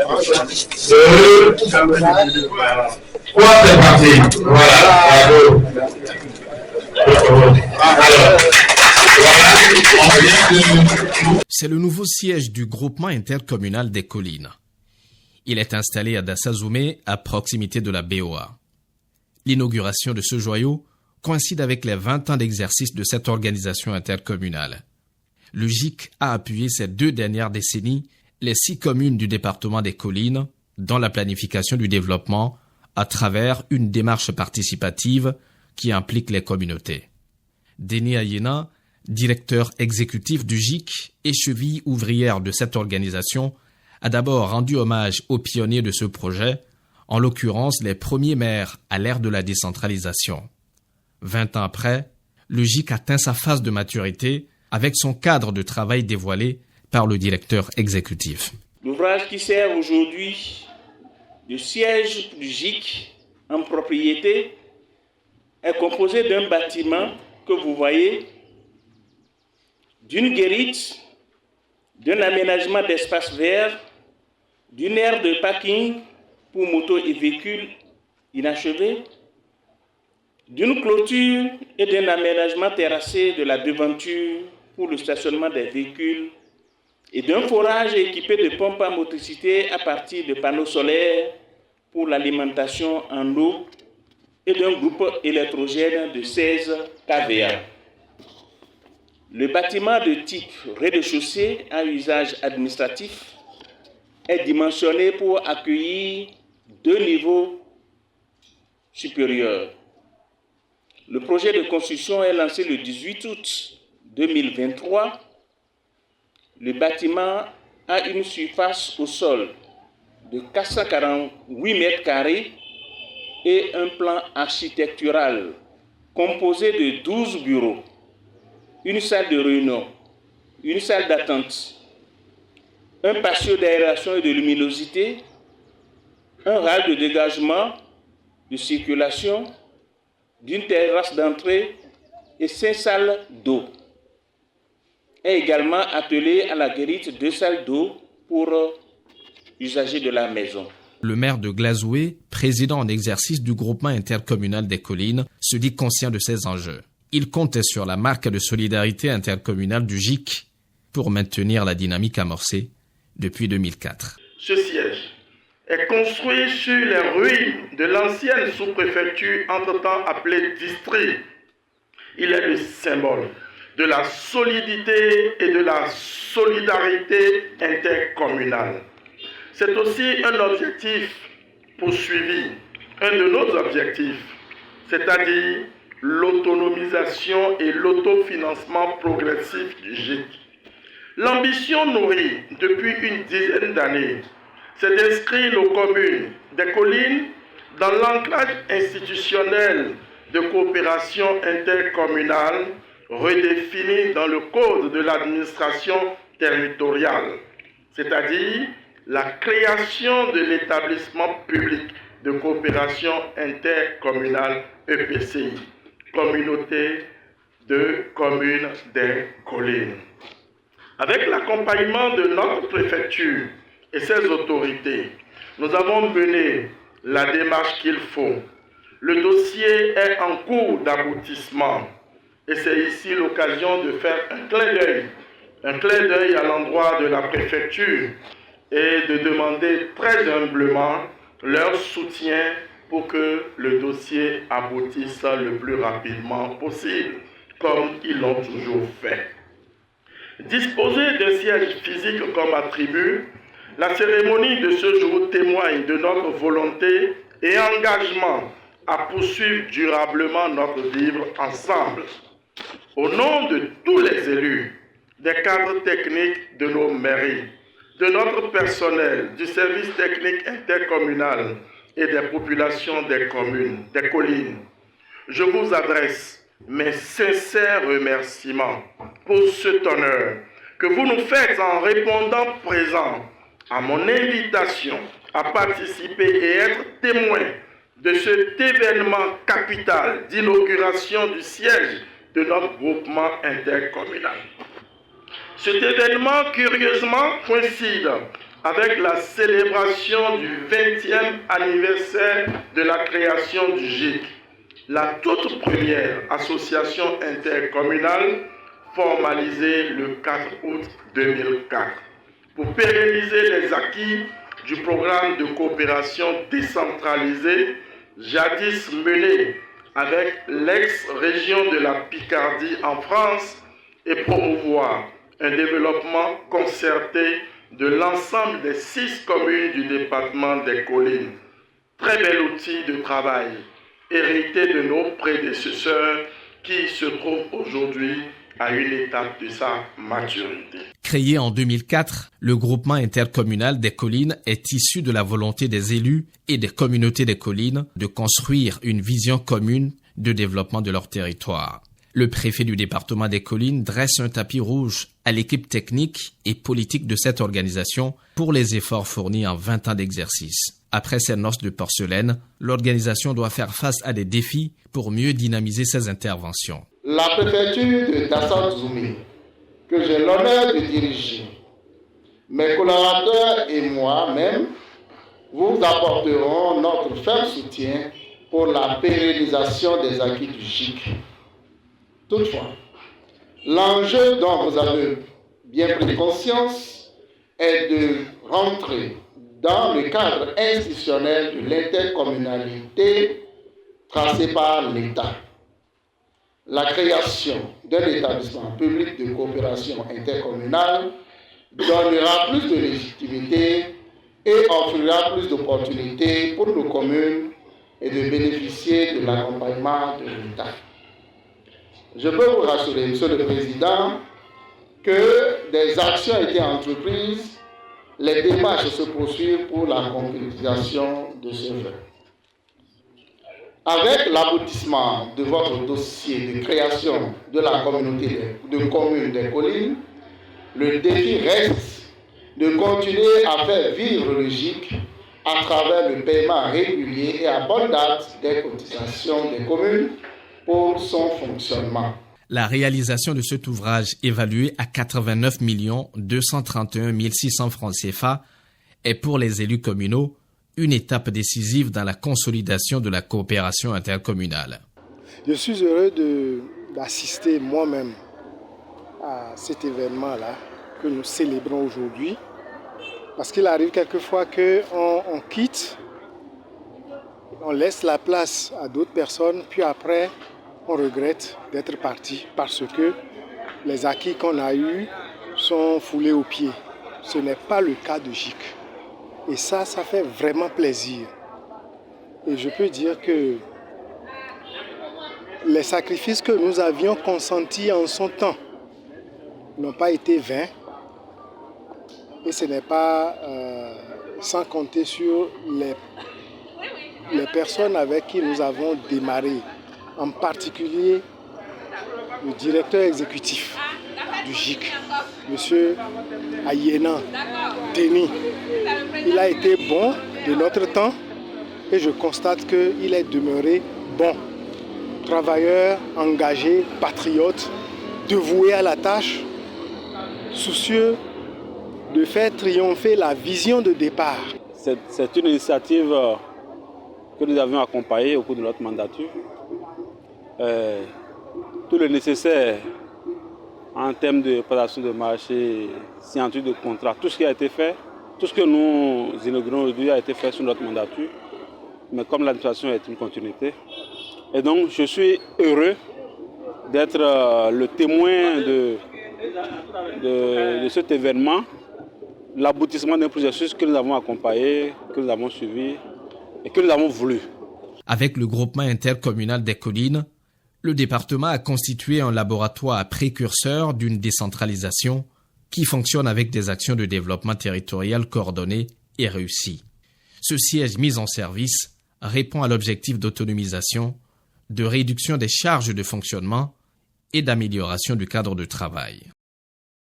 2, 3, c'est parti. Voilà, bravo. C'est le nouveau siège du groupement intercommunal des collines. Il est installé à Dassazoumé, à proximité de la BOA. L'inauguration de ce joyau coïncide avec les 20 ans d'exercice de cette organisation intercommunale. Le GIC a appuyé ces 2 dernières décennies les 6 communes du département des collines dans la planification du développement à travers une démarche participative qui implique les communautés. Denis Ayena, directeur exécutif du GIC et cheville ouvrière de cette organisation, a d'abord rendu hommage aux pionniers de ce projet, en l'occurrence les premiers maires à l'ère de la décentralisation. 20 ans après, le GIC atteint sa phase de maturité avec son cadre de travail dévoilé par le directeur exécutif. L'ouvrage qui sert aujourd'hui de siège du GIC en propriété est composé d'un bâtiment que vous voyez, d'une guérite, d'un aménagement d'espace vert, d'une aire de parking pour motos et véhicules inachevés, d'une clôture et d'un aménagement terrassé de la devanture pour le stationnement des véhicules et d'un forage équipé de pompes à motricité à partir de panneaux solaires pour l'alimentation en eau et d'un groupe électrogène de 16 kVA. Le bâtiment de type rez-de-chaussée à usage administratif est dimensionné pour accueillir 2 niveaux supérieurs. Le projet de construction est lancé le 18 août 2023. Le bâtiment a une surface au sol de 448 mètres carrés et un plan architectural composé de 12 bureaux, une salle de réunion, une salle d'attente, un patio d'aération et de luminosité, un rail de dégagement, de circulation, d'une terrasse d'entrée et 5 salles d'eau. Est également attelé à la guérite 2 salles d'eau pour usagers de la maison. Le maire de Glazoué, président en exercice du groupement intercommunal des collines, se dit conscient de ces enjeux. Il comptait sur la marque de solidarité intercommunale du GIC pour maintenir la dynamique amorcée depuis 2004. Ce siège est construit sur les ruines de l'ancienne sous-préfecture entre-temps appelée district. Il est le symbole de la solidité et de la solidarité intercommunale. C'est aussi un objectif poursuivi, un de nos objectifs, c'est-à-dire l'autonomisation et l'autofinancement progressif du GIC. L'ambition nourrie depuis une dizaine d'années, c'est d'inscrire nos communes des collines dans l'ancrage institutionnel de coopération intercommunale redéfini dans le Code de l'administration territoriale, c'est-à-dire la création de l'établissement public de coopération intercommunale EPCI, Communauté de communes des collines. Avec l'accompagnement de notre préfecture et ses autorités, nous avons mené la démarche qu'il faut. Le dossier est en cours d'aboutissement et c'est ici l'occasion de faire un clin d'œil à l'endroit de la préfecture et de demander très humblement leur soutien pour que le dossier aboutisse le plus rapidement possible, comme ils l'ont toujours fait. Disposer d'un siège physique comme attribut, la cérémonie de ce jour témoigne de notre volonté et engagement à poursuivre durablement notre vivre ensemble. Au nom de tous les élus, des cadres techniques de nos mairies, de notre personnel, du service technique intercommunal et des populations des communes, des collines, je vous adresse mes sincères remerciements pour cet honneur que vous nous faites en répondant présent à mon invitation à participer et être témoin de cet événement capital d'inauguration du siège de notre groupement intercommunal. Cet événement, curieusement, coïncide avec la célébration du 20e anniversaire de la création du GIC, la toute première association intercommunale formalisée le 4 août 2004, pour pérenniser les acquis du programme de coopération décentralisée jadis mené avec l'ex-région de la Picardie en France et promouvoir un développement concerté de l'ensemble des 6 communes du département des Collines. Très bel outil de travail, hérité de nos prédécesseurs qui se trouvent aujourd'hui à une étape de sa maturité. Créé en 2004, le groupement intercommunal des collines est issu de la volonté des élus et des communautés des collines de construire une vision commune de développement de leur territoire. Le préfet du département des collines dresse un tapis rouge à l'équipe technique et politique de cette organisation pour les efforts fournis en 20 ans d'exercice. Après ces noces de porcelaine, l'organisation doit faire face à des défis pour mieux dynamiser ses interventions. La préfecture de Dassa-Djoumé, que j'ai l'honneur de diriger, mes collaborateurs et moi-même vous apporterons notre ferme soutien pour la pérennisation des acquis du GIC. Toutefois, l'enjeu dont vous avez bien pris conscience est de rentrer dans le cadre institutionnel de l'intercommunalité tracé par l'État. La création d'un établissement public de coopération intercommunale donnera plus de légitimité et offrira plus d'opportunités pour nos communes et de bénéficier de l'accompagnement de l'État. Je peux vous rassurer, Monsieur le Président, que des actions ont été entreprises, les démarches se poursuivent pour la concrétisation de ce vœu. Avec l'aboutissement de votre dossier de création de la communauté de communes des collines, le défi reste de continuer à faire vivre le GIC à travers le paiement régulier et à bonne date des cotisations des communes pour son fonctionnement. La réalisation de cet ouvrage, évalué à 89 231 600 francs CFA, est pour les élus communaux une étape décisive dans la consolidation de la coopération intercommunale. Je suis heureux d'assister moi-même à cet événement-là que nous célébrons aujourd'hui, parce qu'il arrive quelquefois qu'on quitte, on laisse la place à d'autres personnes, puis après on regrette d'être parti parce que les acquis qu'on a eus sont foulés aux pieds. Ce n'est pas le cas de GIC. Et ça fait vraiment plaisir. Et je peux dire que les sacrifices que nous avions consentis en son temps n'ont pas été vains. Et ce n'est pas sans compter sur les personnes avec qui nous avons démarré. En particulier le directeur exécutif du GIC, M. Ayena Denis. Il a été bon de notre temps et je constate qu'il est demeuré bon. Travailleur, engagé, patriote, dévoué à la tâche, soucieux de faire triompher la vision de départ. C'est une initiative que nous avions accompagnée au cours de notre mandature. Tout le nécessaire en termes de préparation de marché, signature de contrat, tout ce qui a été fait, tout ce que nous inaugurons aujourd'hui a été fait sous notre mandature. Mais comme l'administration est une continuité, et donc je suis heureux d'être le témoin de cet événement, l'aboutissement d'un processus que nous avons accompagné, que nous avons suivi et que nous avons voulu. Avec le groupement intercommunal des collines, le département a constitué un laboratoire précurseur d'une décentralisation qui fonctionne avec des actions de développement territorial coordonnées et réussies. Ce siège mis en service répond à l'objectif d'autonomisation, de réduction des charges de fonctionnement et d'amélioration du cadre de travail.